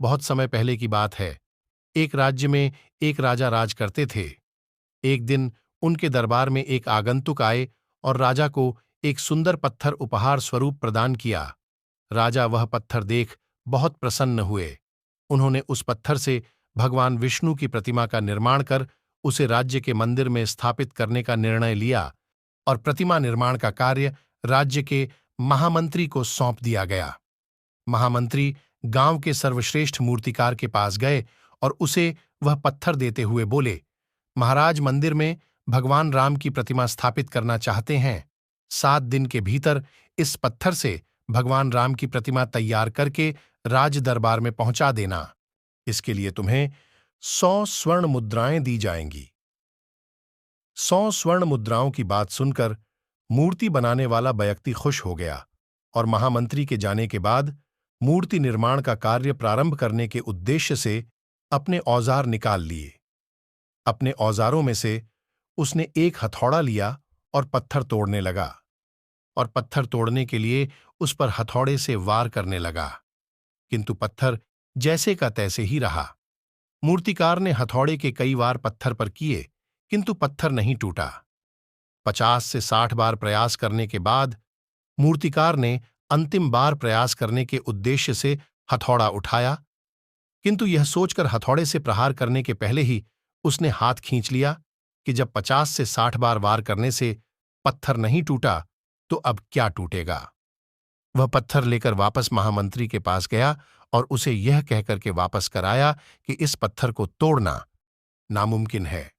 बहुत समय पहले की बात है। एक राज्य में एक राजा राज करते थे। एक दिन उनके दरबार में एक आगंतुक आए और राजा को एक सुंदर पत्थर उपहार स्वरूप प्रदान किया। राजा वह पत्थर देख बहुत प्रसन्न हुए। उन्होंने उस पत्थर से भगवान विष्णु की प्रतिमा का निर्माण कर उसे राज्य के मंदिर में स्थापित करने का निर्णय लिया और प्रतिमा निर्माण का कार्य राज्य के महामंत्री को सौंप दिया गया। महामंत्री गांव के सर्वश्रेष्ठ मूर्तिकार के पास गए और उसे वह पत्थर देते हुए बोले, महाराज, मंदिर में भगवान राम की प्रतिमा स्थापित करना चाहते हैं। 7 दिन के भीतर इस पत्थर से भगवान राम की प्रतिमा तैयार करके राज दरबार में पहुंचा देना। इसके लिए तुम्हें 100 स्वर्ण मुद्राएं दी जाएंगी। 100 स्वर्ण मुद्राओं की बात सुनकर मूर्ति बनाने वाला व्यक्ति खुश हो गया और महामंत्री के जाने के बाद मूर्ति निर्माण का कार्य प्रारंभ करने के उद्देश्य से अपने औजार निकाल लिए। अपने औजारों में से उसने एक हथौड़ा लिया और पत्थर तोड़ने लगा और पत्थर तोड़ने के लिए उस पर हथौड़े से वार करने लगा, किंतु पत्थर जैसे का तैसे ही रहा। मूर्तिकार ने हथौड़े के कई वार पत्थर पर किए, किंतु पत्थर नहीं टूटा। 50 से 60 बार प्रयास करने के बाद मूर्तिकार ने अंतिम बार प्रयास करने के उद्देश्य से हथौड़ा उठाया, किंतु यह सोचकर हथौड़े से प्रहार करने के पहले ही उसने हाथ खींच लिया कि जब 50 से 60 बार वार करने से पत्थर नहीं टूटा तो अब क्या टूटेगा। वह पत्थर लेकर वापस महामंत्री के पास गया और उसे यह कहकर के वापस कराया कि इस पत्थर को तोड़ना नामुमकिन है,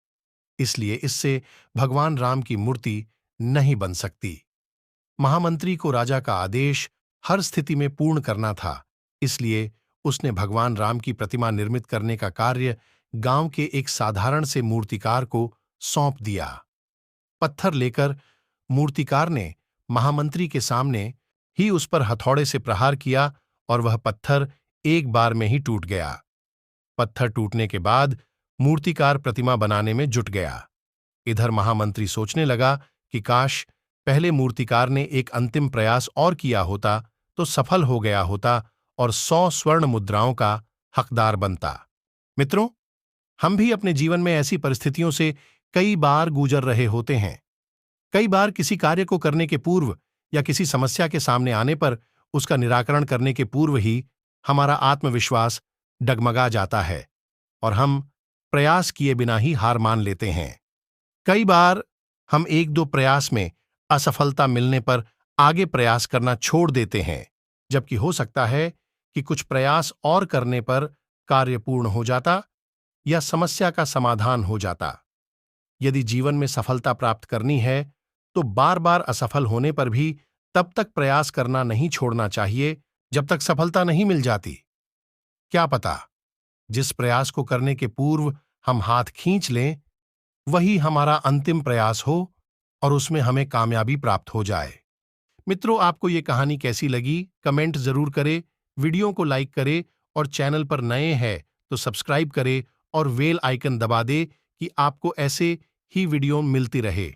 इसलिए इससे भगवान राम की मूर्ति नहीं बन सकती। महामंत्री को राजा का आदेश हर स्थिति में पूर्ण करना था, इसलिए उसने भगवान राम की प्रतिमा निर्मित करने का कार्य गांव के एक साधारण से मूर्तिकार को सौंप दिया। पत्थर लेकर मूर्तिकार ने महामंत्री के सामने ही उस पर हथौड़े से प्रहार किया और वह पत्थर एक बार में ही टूट गया। पत्थर टूटने के बाद मूर्तिकार प्रतिमा बनाने में जुट गया। इधर महामंत्री सोचने लगा कि काश पहले मूर्तिकार ने एक अंतिम प्रयास और किया होता तो सफल हो गया होता और 100 स्वर्ण मुद्राओं का हकदार बनता। मित्रों, हम भी अपने जीवन में ऐसी परिस्थितियों से कई बार गुजर रहे होते हैं। कई बार किसी कार्य को करने के पूर्व या किसी समस्या के सामने आने पर उसका निराकरण करने के पूर्व ही हमारा आत्मविश्वास डगमगा जाता है और हम प्रयास किए बिना ही हार मान लेते हैं। कई बार हम 1-2 प्रयास में असफलता मिलने पर आगे प्रयास करना छोड़ देते हैं, जबकि हो सकता है कि कुछ प्रयास और करने पर कार्य पूर्ण हो जाता या समस्या का समाधान हो जाता। यदि जीवन में सफलता प्राप्त करनी है तो बार बार असफल होने पर भी तब तक प्रयास करना नहीं छोड़ना चाहिए जब तक सफलता नहीं मिल जाती। क्या पता, जिस प्रयास को करने के पूर्व हम हाथ खींच लें वही हमारा अंतिम प्रयास हो और उसमें हमें कामयाबी प्राप्त हो जाए। मित्रों, आपको ये कहानी कैसी लगी कमेंट जरूर करें, वीडियो को लाइक करें और चैनल पर नए हैं तो सब्सक्राइब करें और बेल आइकन दबा दें कि आपको ऐसे ही वीडियो मिलती रहे।